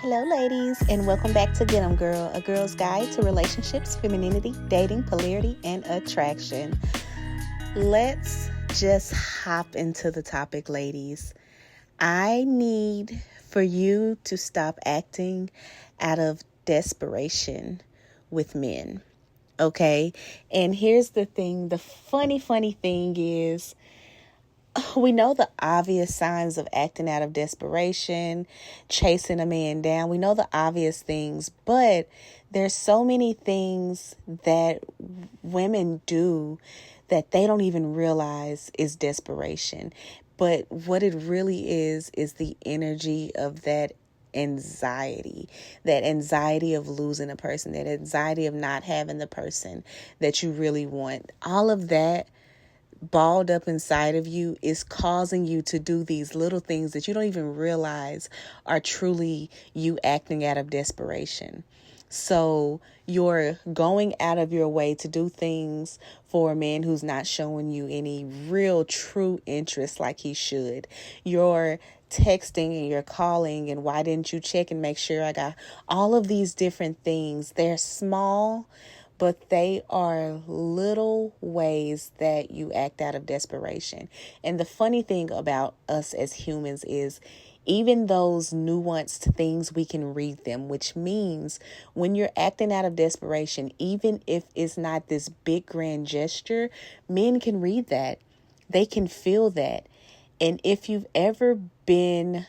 Hello, ladies, and welcome back to Get 'em Girl, a girl's guide to relationships, femininity, dating, polarity, and attraction. Let's just hop into the topic, ladies. I need for you to stop acting out of desperation with men, okay? And here's the thing, the funny thing is, we know the obvious signs of acting out of desperation, chasing a man down. We know the obvious things, but there's so many things that women do that they don't even realize is desperation. But what it really is the energy of that anxiety of losing a person, that anxiety of not having the person that you really want. All of that balled up inside of you is causing you to do these little things that you don't even realize are truly you acting out of desperation. So you're going out of your way to do things for a man who's not showing you any real true interest like he should. You're texting and you're calling and why didn't you check and make sure I got all of these different things. They're small, but they are little ways that you act out of desperation. And the funny thing about us as humans is even those nuanced things, we can read them, which means when you're acting out of desperation, even if it's not this big grand gesture, men can read that. They can feel that. And if you've ever been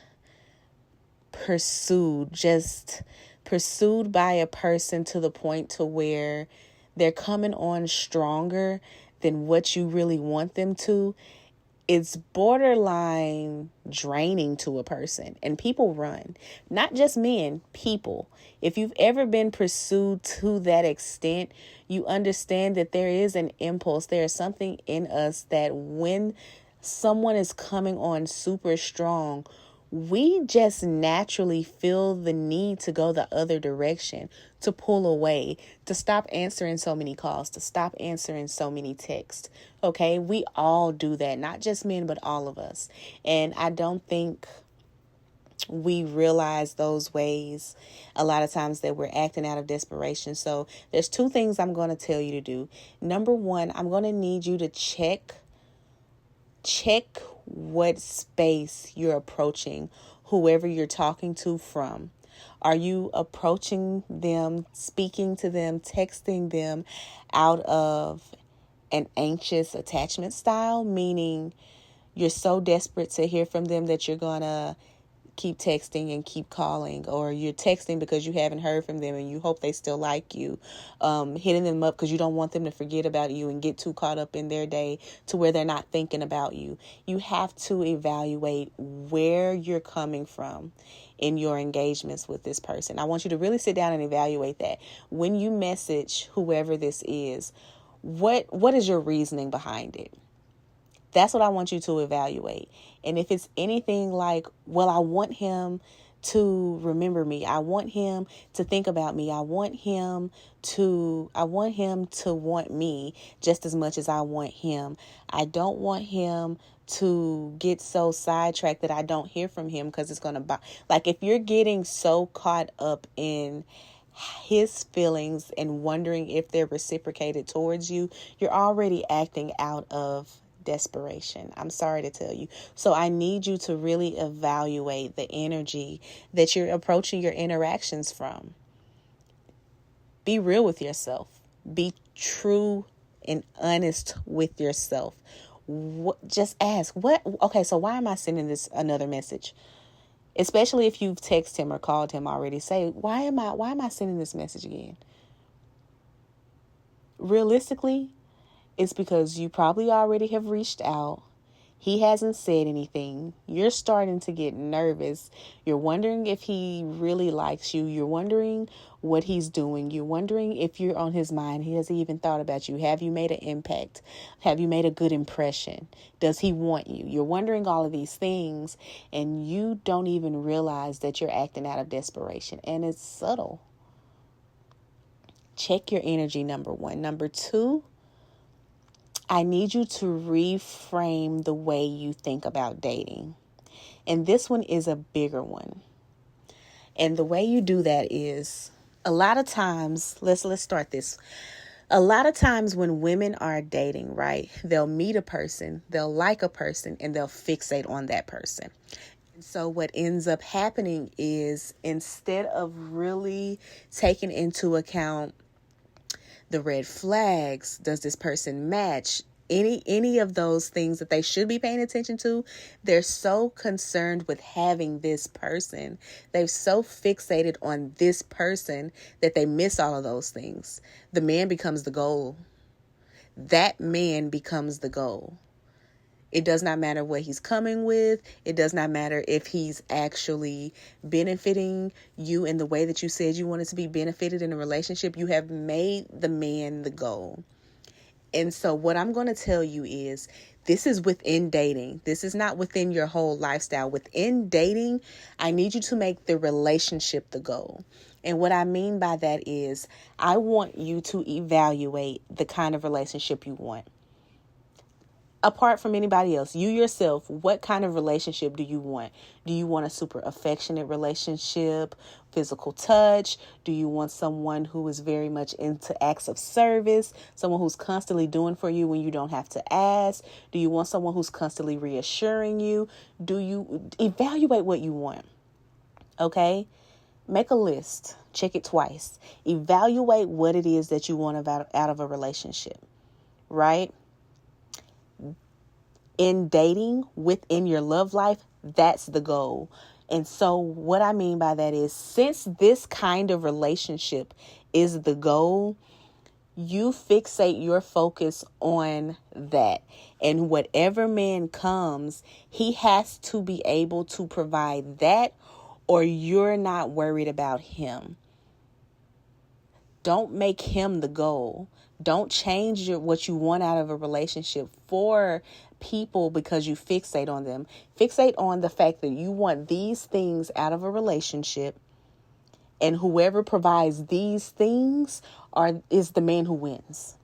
just pursued by a person to the point to where they're coming on stronger than what you really want them to, it's borderline draining to a person. And people run, not just men, people. If you've ever been pursued to that extent, you understand that there is an impulse. There is something in us that when someone is coming on super strong, we just naturally feel the need to go the other direction, to pull away, to stop answering so many calls, to stop answering so many texts. Okay, we all do that, not just men, but all of us. And I don't think we realize those ways a lot of times that we're acting out of desperation. So there's two things I'm going to tell you to do. Number one, I'm going to need you to check what space you're approaching whoever you're talking to from. Are you approaching them, speaking to them, texting them out of an anxious attachment style, meaning you're so desperate to hear from them that you're going to keep texting and keep calling, or you're texting because you haven't heard from them and you hope they still like you, hitting them up because you don't want them to forget about you and get too caught up in their day to where they're not thinking about you. You have to evaluate where you're coming from in your engagements with this person. I want you to really sit down and evaluate that. When you message whoever this is, what is your reasoning behind it? That's what I want you to evaluate. And if it's anything like, well, I want him to remember me. I want him to think about me. I want him to want me just as much as I want him. I don't want him to get so sidetracked that I don't hear from him because it's going to like if you're getting so caught up in his feelings and wondering if they're reciprocated towards you, you're already acting out of desperation. I'm sorry to tell you. So I need you to really evaluate the energy that you're approaching your interactions from. Be real with yourself. Be true and honest with yourself. Just ask, okay, so why am I sending this another message? Especially if you've texted him or called him already. Say, why am I sending this message again? Realistically, it's because you probably already have reached out. He hasn't said anything. You're starting to get nervous. You're wondering if he really likes you. You're wondering what he's doing. You're wondering if you're on his mind. Has he even thought about you? Have you made an impact? Have you made a good impression? Does he want you? You're wondering all of these things, and you don't even realize that you're acting out of desperation. And it's subtle. Check your energy, number one. Number two, I need you to reframe the way you think about dating. And this one is a bigger one. And the way you do that is a lot of times, let's start this. A lot of times when women are dating, right, they'll meet a person, they'll like a person, and they'll fixate on that person. So what ends up happening is instead of really taking into account the red flags, does this person match any of those things that they should be paying attention to, they're so concerned with having this person. They're so fixated on this person that they miss all of those things. The man becomes the goal. That man becomes the goal. It does not matter what he's coming with. It does not matter if he's actually benefiting you in the way that you said you wanted to be benefited in a relationship. You have made the man the goal. And so what I'm going to tell you is this is within dating. This is not within your whole lifestyle. Within dating, I need you to make the relationship the goal. And what I mean by that is I want you to evaluate the kind of relationship you want. Apart from anybody else, you yourself, what kind of relationship do you want? Do you want a super affectionate relationship, physical touch? Do you want someone who is very much into acts of service, someone who's constantly doing for you when you don't have to ask? Do you want someone who's constantly reassuring you? Do you evaluate what you want? Okay? Make a list. Check it twice. Evaluate what it is that you want out of a relationship, right? In dating, within your love life, that's the goal. And so what I mean by that is, since this kind of relationship is the goal, you fixate your focus on that. And whatever man comes, he has to be able to provide that, or you're not worried about him. Don't make him the goal. Don't change what you want out of a relationship for people because you fixate on them. Fixate on the fact that you want these things out of a relationship, and whoever provides these things is the man who wins.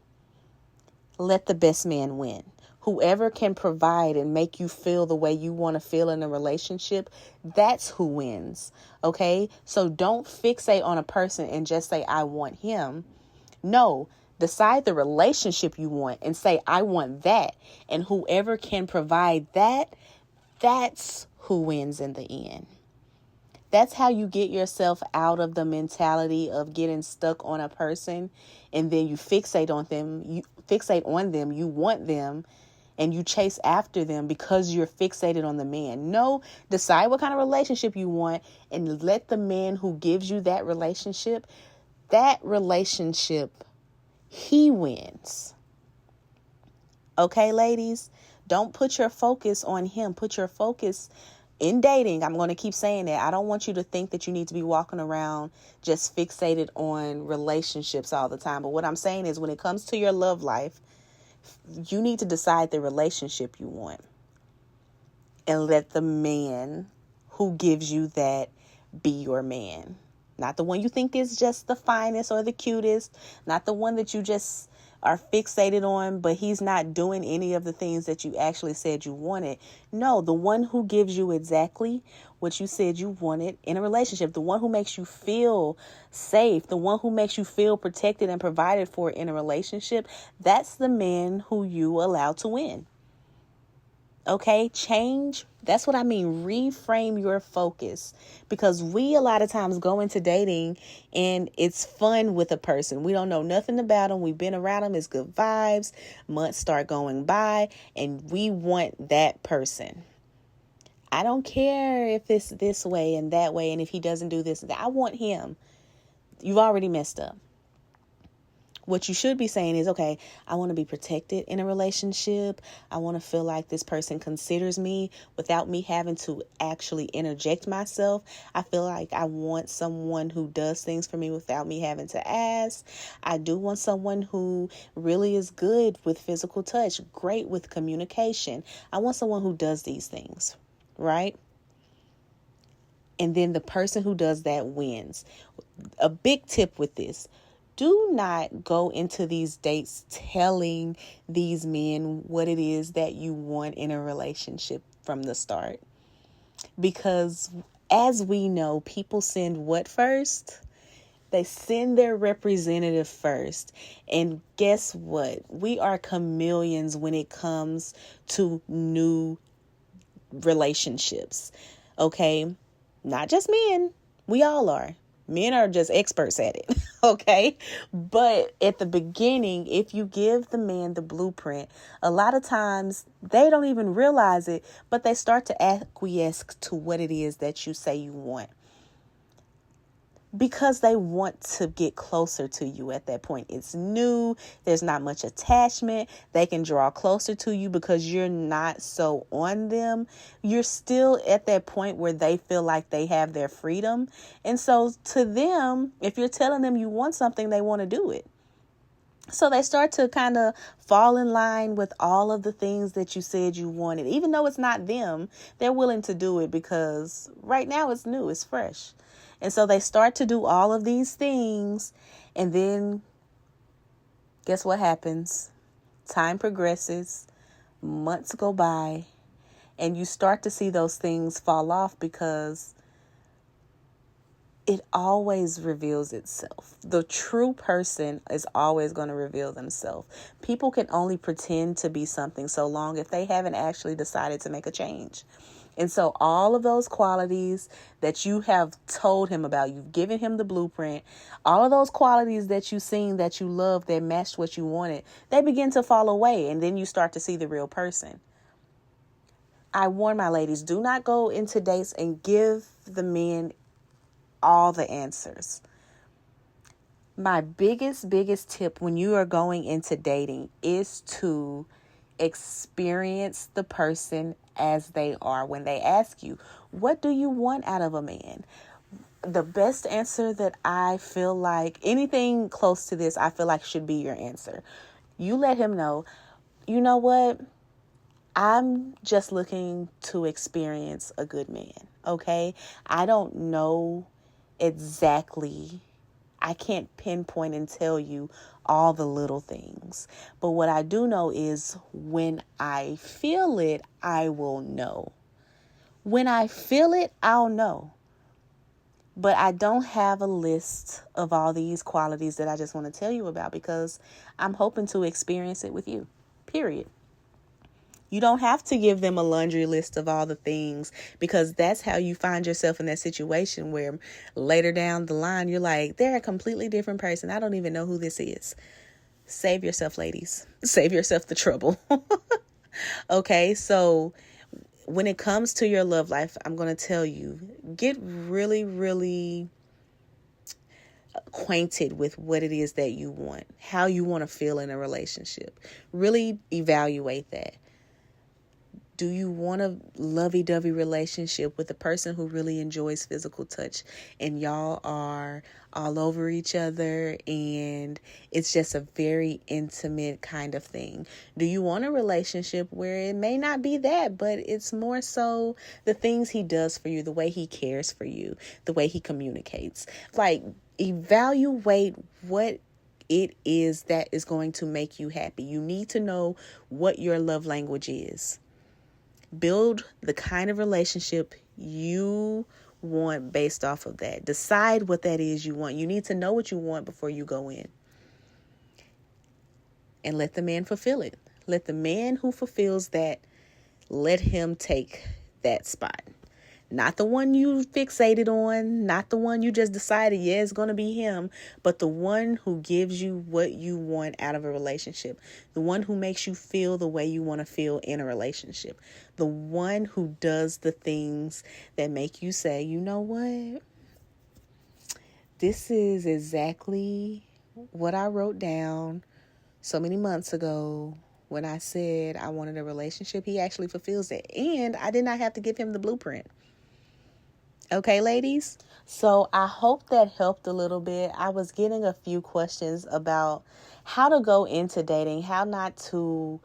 Let the best man win. Whoever can provide and make you feel the way you want to feel in a relationship, that's who wins. Okay? So don't fixate on a person and just say, I want him. No, decide the relationship you want and say, I want that. And whoever can provide that, that's who wins in the end. That's how you get yourself out of the mentality of getting stuck on a person and then you fixate on them. You want them, and you chase after them because you're fixated on the man. No, decide what kind of relationship you want and let the man who gives you that relationship, he wins. Okay, ladies? Don't put your focus on him. Put your focus in dating. I'm going to keep saying that. I don't want you to think that you need to be walking around just fixated on relationships all the time. But what I'm saying is when it comes to your love life, you need to decide the relationship you want and let the man who gives you that be your man. Not the one you think is just the finest or the cutest. Not the one that you just are fixated on, but he's not doing any of the things that you actually said you wanted. No, the one who gives you exactly what you said you wanted in a relationship. The one who makes you feel safe. The one who makes you feel protected and provided for in a relationship. That's the man who you allow to win. Okay, change. That's what I mean. Reframe your focus, because we a lot of times go into dating and it's fun with a person. We don't know nothing about them. We've been around them. It's good vibes. Months start going by and we want that person. I don't care if it's this way and that way. And if he doesn't do this, I want him. You've already messed up. What you should be saying is, okay, I want to be protected in a relationship. I want to feel like this person considers me without me having to actually interject myself. I feel like I want someone who does things for me without me having to ask. I do want someone who really is good with physical touch, great with communication. I want someone who does these things, right? And then the person who does that wins. A big tip with this: do not go into these dates telling these men what it is that you want in a relationship from the start. Because as we know, people send what first? They send their representative first. And guess what? We are chameleons when it comes to new relationships. Okay? Not just men. We all are. Men are just experts at it. Okay? But at the beginning, if you give the man the blueprint, a lot of times they don't even realize it, but they start to acquiesce to what it is that you say you want, because they want to get closer to you at that point. It's new. There's not much attachment. They can draw closer to you because you're not so on them. You're still at that point where they feel like they have their freedom. And so to them, if you're telling them you want something, they want to do it. So they start to kind of fall in line with all of the things that you said you wanted. Even though it's not them, they're willing to do it because right now it's new, it's fresh. And so they start to do all of these things. And then guess what happens? Time progresses. Months go by. And you start to see those things fall off because it always reveals itself. The true person is always going to reveal themselves. People can only pretend to be something so long if they haven't actually decided to make a change. And so all of those qualities that you have told him about, you've given him the blueprint, all of those qualities that you've seen that you love that matched what you wanted, they begin to fall away. And then you start to see the real person. I warn my ladies, do not go into dates and give the men all the answers. My biggest tip when you are going into dating is to experience the person as they are. When they ask you, what do you want out of a man? The best answer that I feel like, anything close to this, I feel like should be your answer. You let him know, you know what? I'm just looking to experience a good man. Okay? I don't know exactly. I can't pinpoint and tell you all the little things. But what I do know is when I feel it, I will know. When I feel it, I'll know. But I don't have a list of all these qualities that I just want to tell you about because I'm hoping to experience it with you. Period. You don't have to give them a laundry list of all the things because that's how you find yourself in that situation where later down the line, you're like, they're a completely different person. I don't even know who this is. Save yourself, ladies. Save yourself the trouble. Okay, so when it comes to your love life, I'm going to tell you, get really acquainted with what it is that you want, how you want to feel in a relationship. Really evaluate that. Do you want a lovey-dovey relationship with a person who really enjoys physical touch and y'all are all over each other and it's just a very intimate kind of thing? Do you want a relationship where it may not be that, but it's more so the things he does for you, the way he cares for you, the way he communicates? Like, evaluate what it is that is going to make you happy. You need to know what your love language is. Build the kind of relationship you want based off of that. Decide what that is you want. You need to know what you want before you go in. And let the man fulfill it. Let the man who fulfills that, let him take that spot. Not the one you fixated on, not the one you just decided, yeah, it's going to be him, but the one who gives you what you want out of a relationship. The one who makes you feel the way you want to feel in a relationship. The one who does the things that make you say, you know what? This is exactly what I wrote down so many months ago when I said I wanted a relationship. He actually fulfills it. And I did not have to give him the blueprint. Okay, ladies? So I hope that helped a little bit. I was getting a few questions about how to go into dating, how not to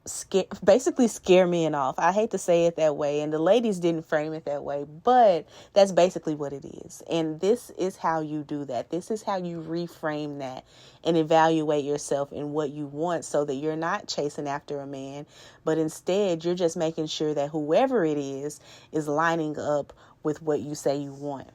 scare men off. I hate to say it that way, and the ladies didn't frame it that way, but that's basically what it is. And this is how you do that. This is how you reframe that and evaluate yourself and what you want so that you're not chasing after a man, but instead you're just making sure that whoever it is lining up with what you say you want.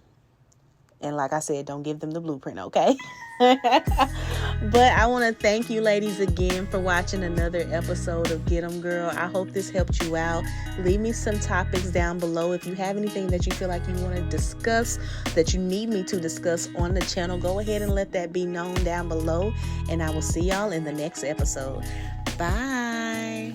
And like I said, don't give them the blueprint, okay? But I want to thank you ladies again for watching another episode of Get 'em Girl. I hope this helped you out. Leave me some topics down below. If you have anything that you feel like you want to discuss, that you need me to discuss on the channel, go ahead and let that be known down below. And I will see y'all in the next episode. Bye.